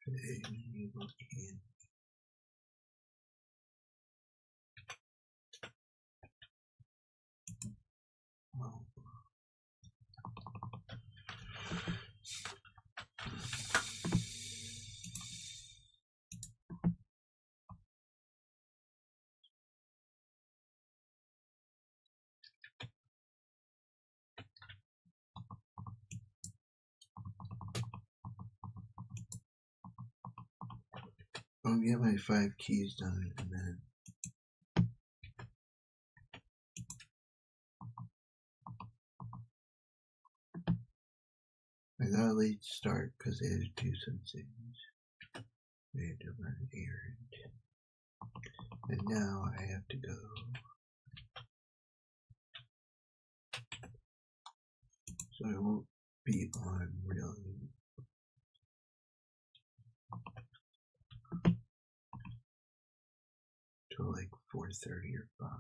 enable in. Well, I'll get my 5 keys done in a minute. I got a late start because they had to do some things. They had to run an errand. And now I have to go. So I won't be on really till like 4:30 or 5.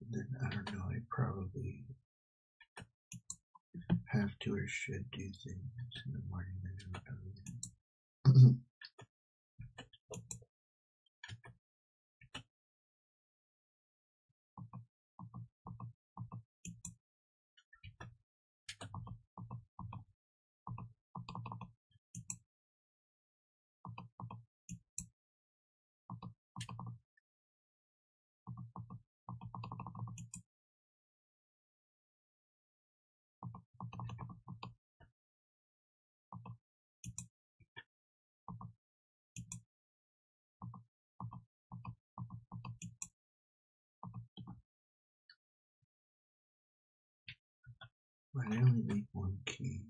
And then I don't know, I probably have to or should do things in the morning. I don't know. But I only need 1 key.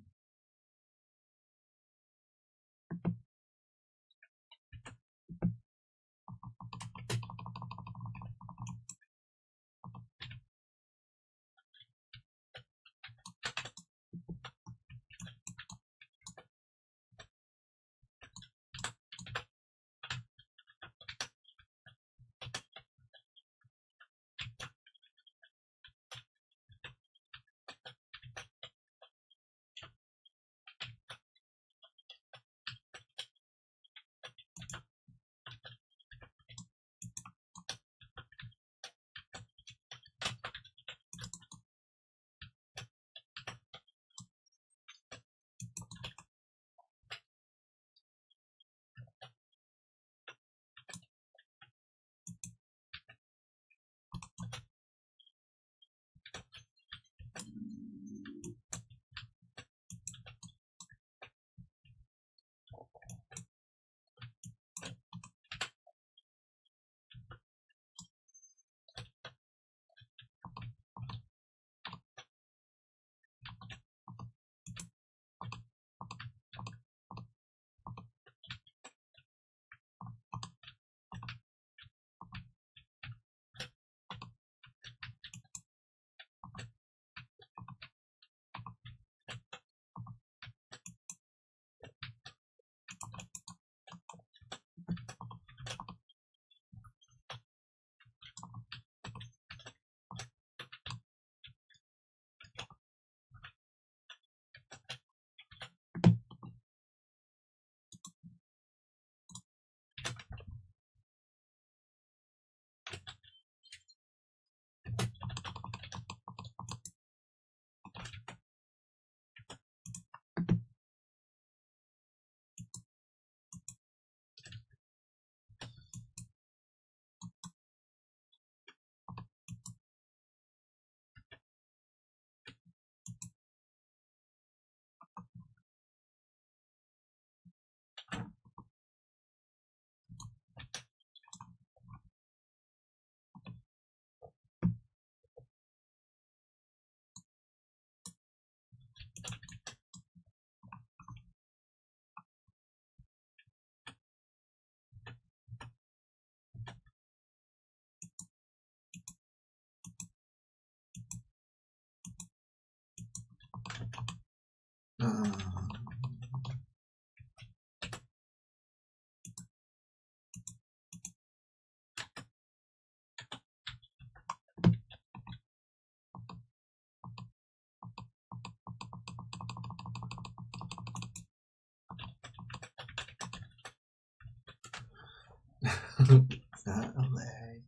It's not a lag.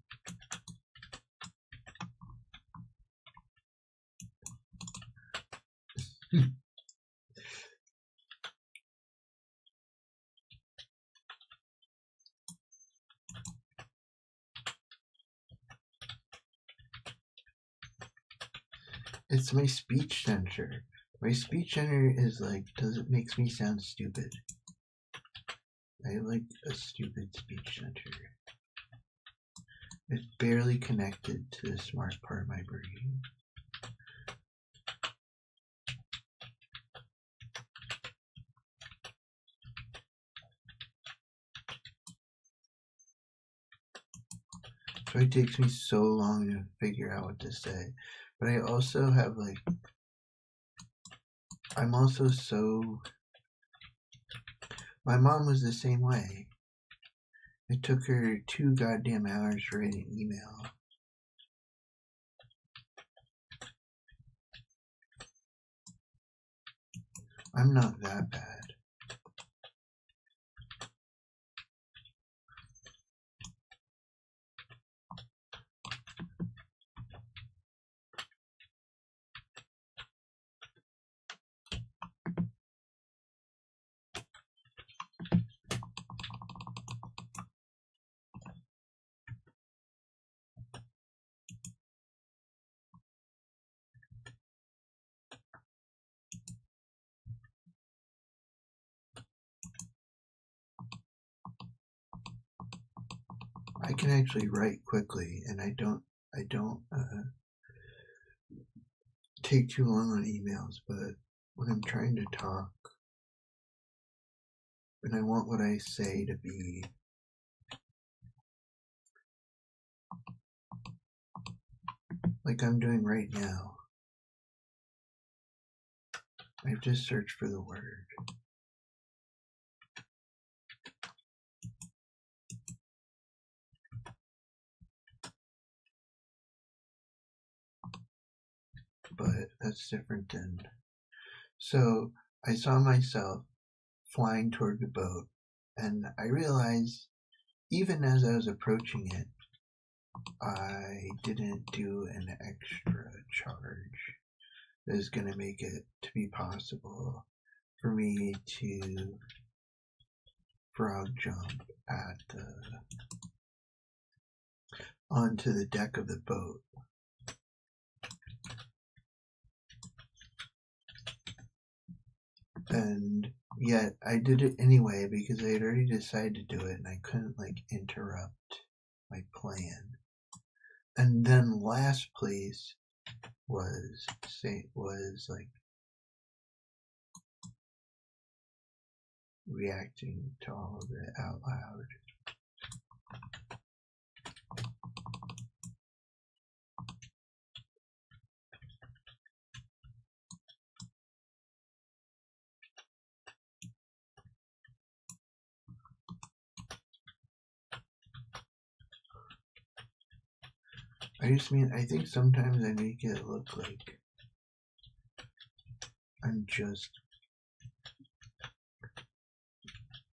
It's my speech center. My speech center is like, it makes me sound stupid. I like a stupid speech center. It's barely connected to the smart part of my brain. So it takes me so long to figure out what to say. But I also have like, I'm also so, my mom was the same way. It took her 2 goddamn hours to write an email. I'm not that bad. I can actually write quickly, and I don't take too long on emails, but when I'm trying to talk, and I want what I say to be like I'm doing right now, I've just searched for the word. But that's different than, so I saw myself flying toward the boat, and I realized even as I was approaching it, I didn't do an extra charge that is going to make it to be possible for me to frog jump at onto the deck of the boat. And yet I did it anyway because I had already decided to do it, and I couldn't like interrupt my plan. And then last place was like reacting to all of it out loud. I think sometimes I make it look like I'm just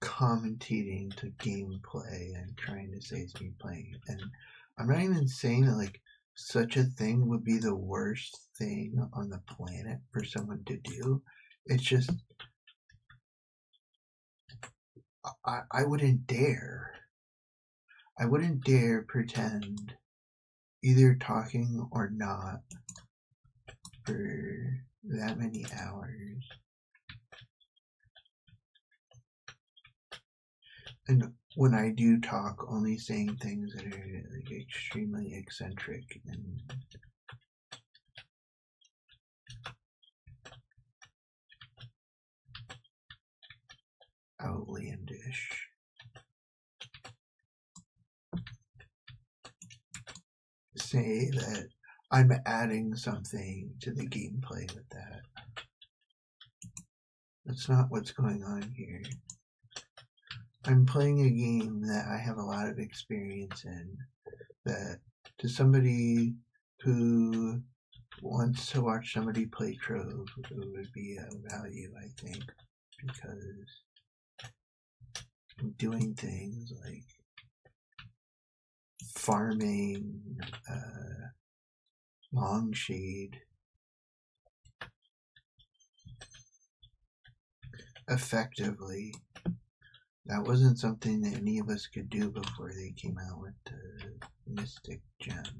commentating to gameplay and trying to say it's me playing. And I'm not even saying that like such a thing would be the worst thing on the planet for someone to do. It's just I wouldn't dare. I wouldn't dare pretend either talking or not for that many hours. And when I do talk, only saying things that are like extremely eccentric and outlandish. Say that I'm adding something to the gameplay with that. That's not what's going on here. I'm playing a game that I have a lot of experience in, that to somebody who wants to watch somebody play Trove, it would be a value, I think, because I'm doing things like farming, long shade effectively. That wasn't something that any of us could do before they came out with the Mystic Gems.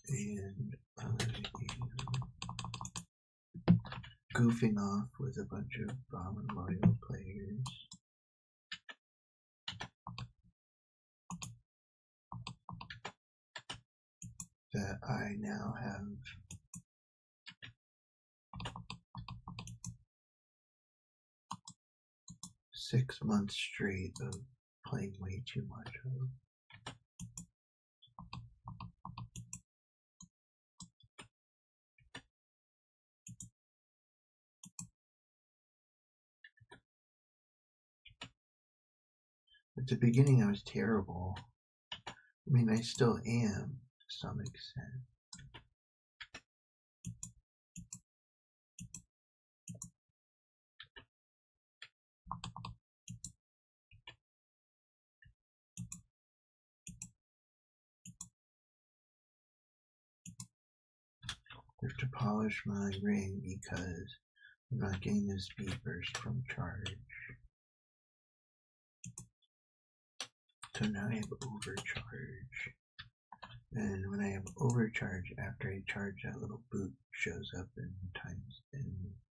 And goofing off with a bunch of Bomb and Mario players. That I now have six months straight of playing way too much of. At the beginning I was terrible. I mean, I still am to some extent. I have to polish my ring because I'm not getting the speed burst from charge. So now I have overcharge. And when I have overcharge, after I charge, that little boot shows up and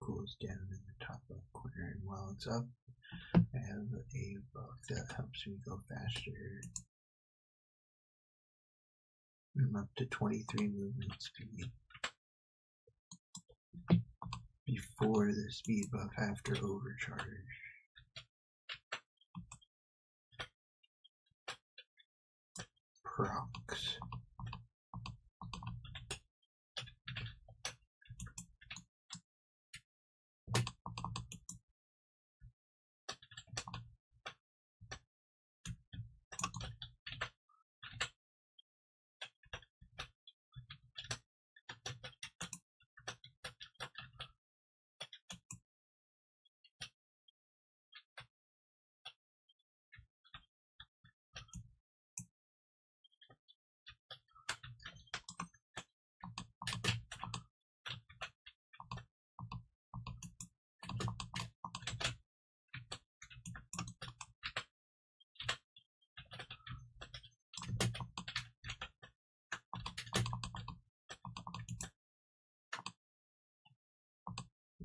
cools down in the top left corner. And while it's up, I have a buff that helps me go faster. I'm up to 23 movement speed before the speed buff after overcharge. Procs.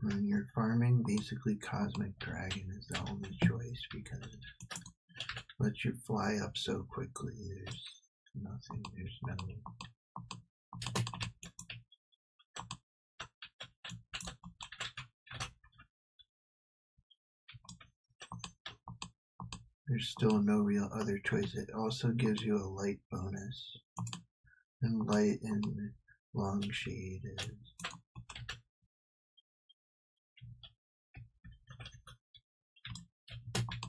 When you're farming, basically Cosmic Dragon is the only choice because it lets you fly up so quickly. There's nothing, there's no... There's still no real other choice. It also gives you a light bonus. And light and long shade is...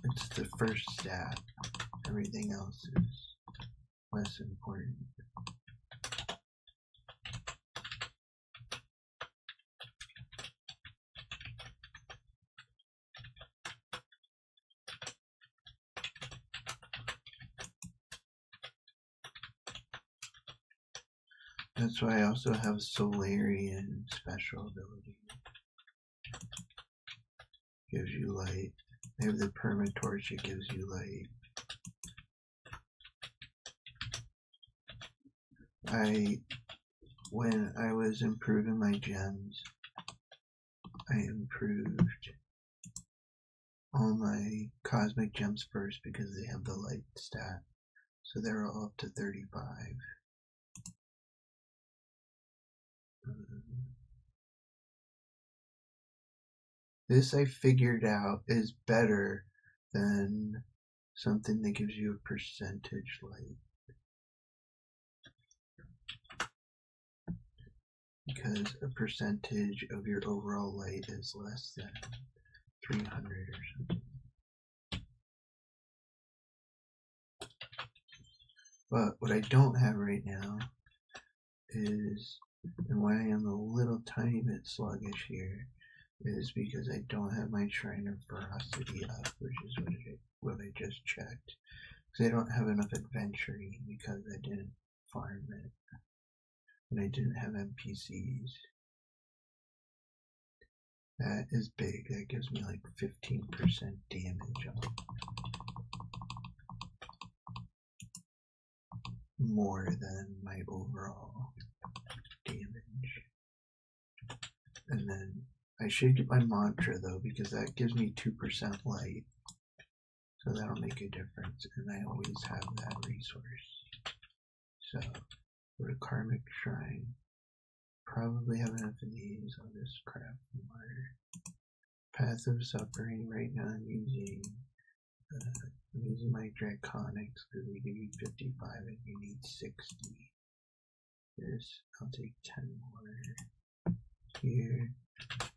It's the first stat. Everything else is less important. That's why I also have Solarian special ability. Gives you light. I have the Permatorch, it gives you light. When I was improving my gems, I improved all my cosmic gems first because they have the light stat. So they're all up to 35. This I figured out is better than something that gives you a percentage light. Because a percentage of your overall light is less than 300 or something. But what I don't have right now is, and why I am a little tiny bit sluggish here, is because I don't have my Shrine of Ferocity up, which is what I just checked. Because I don't have enough adventuring because I didn't farm it. And I didn't have NPCs. That is big. That gives me like 15% damage on more than my overall damage. And then I should get my mantra though, because that gives me 2% light. So that'll make a difference, and I always have that resource. So, go to Karmic Shrine. Probably have enough of these. I'll just craft more. Path of Suffering. Right now I'm using my Draconics because they give you 55 and you need 60. This, I'll take 10 more here.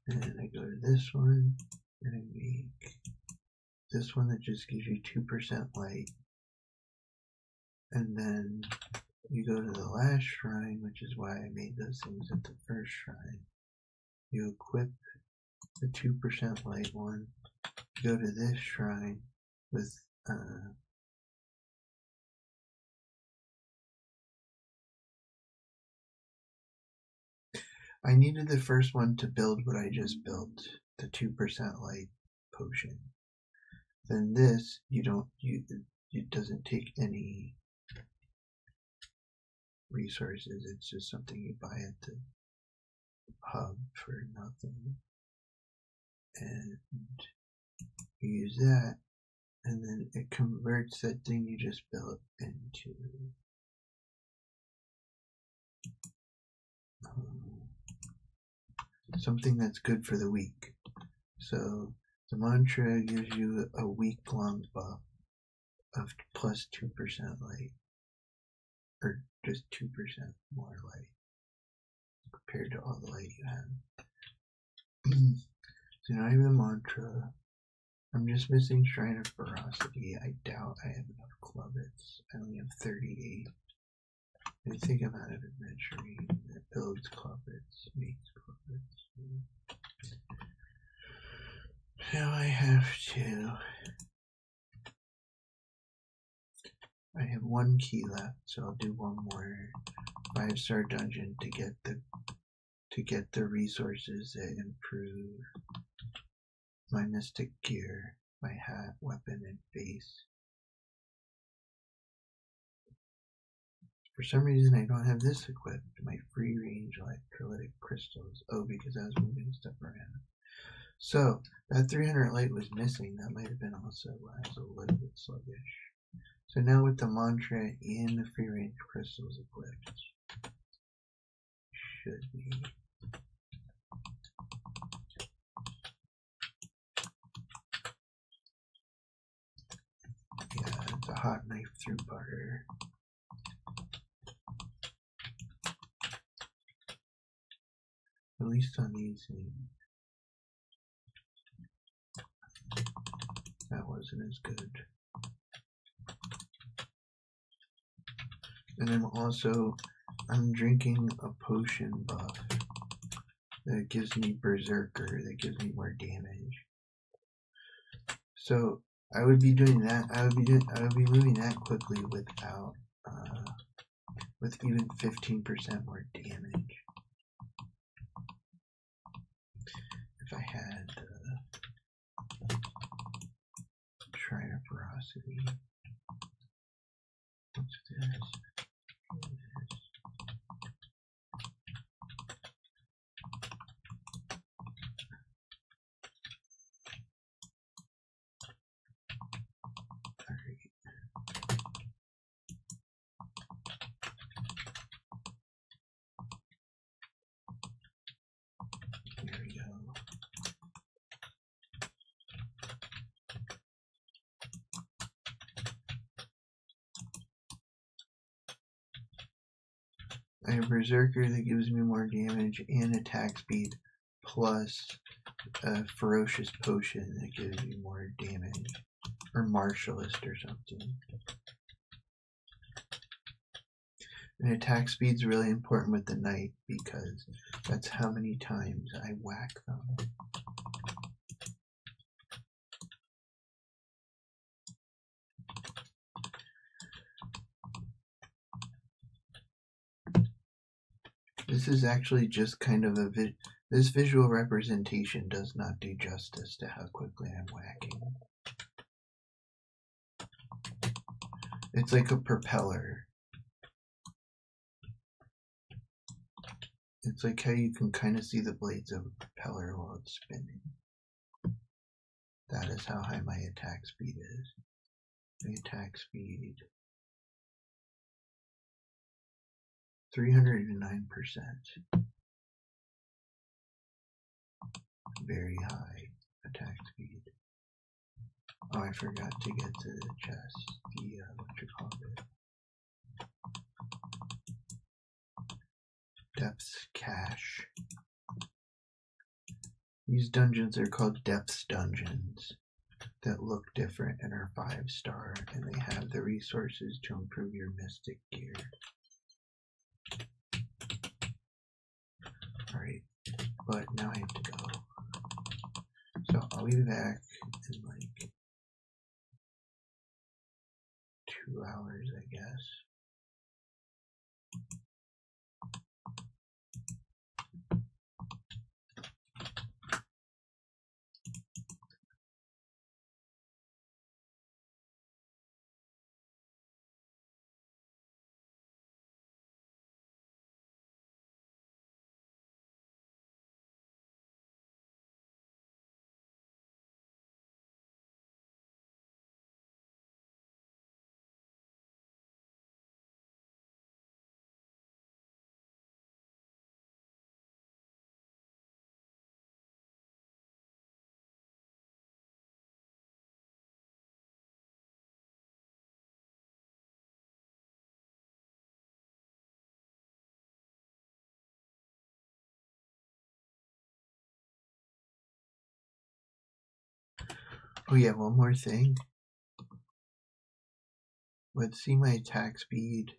And I go to this one, and I make this one that just gives you 2% light. And then you go to the last shrine, which is why I made those things at the first shrine. You equip the 2% light one. You go to this shrine with I needed the first one to build what I just built, the 2% light potion. Then this, it doesn't take any resources. It's just something you buy at the hub for nothing. And you use that, and then it converts that thing you just built into something that's good for the week. So the mantra gives you a week-long buff of plus 2% light, or just 2% more light compared to all the light you have. So now I have the mantra. I'm just missing Shrine of Ferocity. I doubt I have enough clubbits. I only have 38. I think I'm out of adventuring. It builds clubbits, makes clubbits. So I have to. I have one key left, so I'll do one more 5-star dungeon to get the resources that improve my mystic gear, my hat, weapon, and face. For some reason, I don't have this equipped, my free range electrolytic crystals. Oh, because I was moving stuff around. So, that 300 light was missing. That might have been also why I was a little bit sluggish. So now with the mantra and the free range crystals equipped, should be. Yeah, it's a hot knife through butter. At least on these things. That wasn't as good. And I'm drinking a potion buff that gives me Berserker, that gives me more damage. So I would be doing that. I would be moving that quickly without, with even 15% more damage. If I had Shrine of Ferocity. What's this? Here we go. I have Berserker that gives me more damage and attack speed, plus a Ferocious Potion that gives me more damage, or Martialist or something. And attack speed's really important with the knight because that's how many times I whack them. This is actually just kind of this visual representation does not do justice to how quickly I'm whacking. It's like a propeller. It's like how you can kind of see the blades of a propeller while it's spinning. That is how high my attack speed is. My attack speed 309%. Very high attack speed. Oh, I forgot to get to the chest. What you call it? Depths Cache. These dungeons are called Depths Dungeons that look different and are 5-star, and they have the resources to improve your mystic gear. Alright, but now I have to go. So I'll be back in like 2 hours, I guess. Oh yeah, one more thing. Let's see my attack speed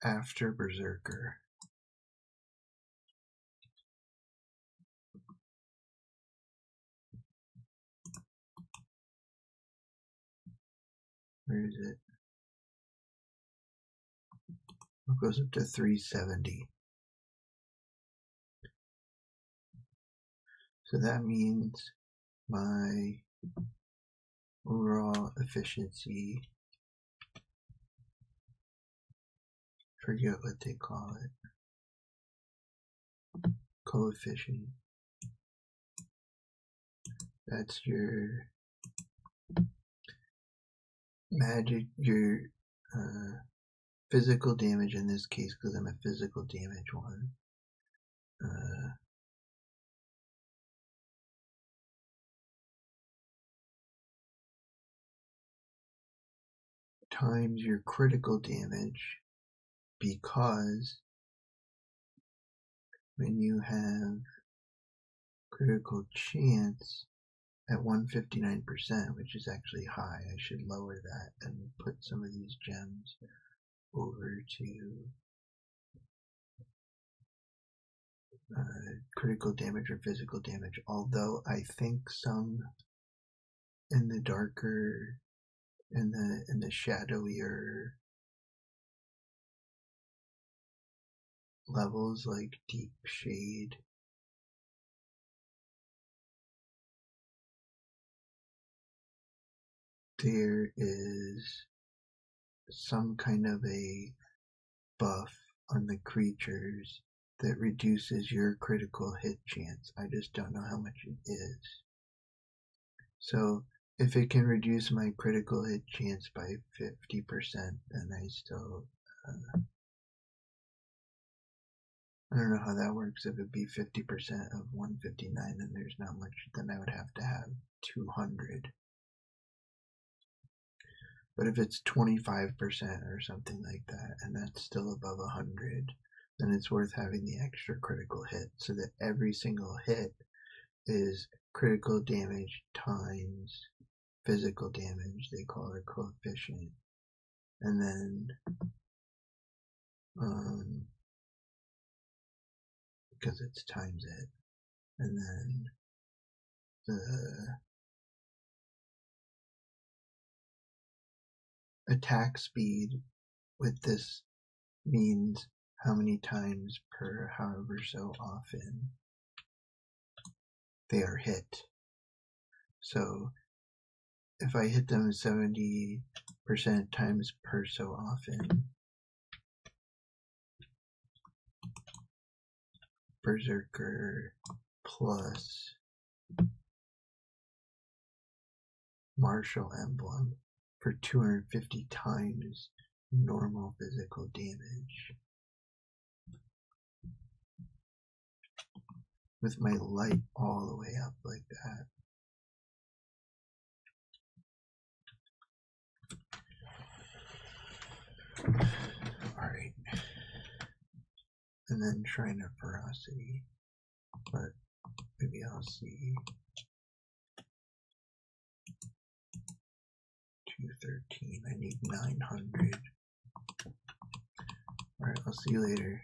after Berserker. Where is it? It goes up to 370. So that means my overall efficiency, forget what they call it, coefficient. That's your magic, your physical damage in this case, because I'm a physical damage one. Times your critical damage, because when you have critical chance at 159%, which is actually high, I should lower that and put some of these gems over to critical damage or physical damage, although I think some in the darker, in the shadowier levels like deep shade, there is some kind of a buff on the creatures that reduces your critical hit chance. I just don't know how much it is. So if it can reduce my critical hit chance by 50%, then I still I don't know how that works. If it'd be 50% of 159 and there's not much, then I would have to have 200. But if it's 25% or something like that, and that's still above 100, then it's worth having the extra critical hit, so that every single hit is critical damage times physical damage. They call it coefficient. And then because it's times it, and then attack speed with this means how many times per however so often they are hit. So if I hit them 70% times per so often, Berserker plus Martial Emblem for 250 times normal physical damage. With my light all the way up like that. Alright. And then Shrine of Ferocity. But maybe I'll see 213. I need 900. Alright, I'll see you later.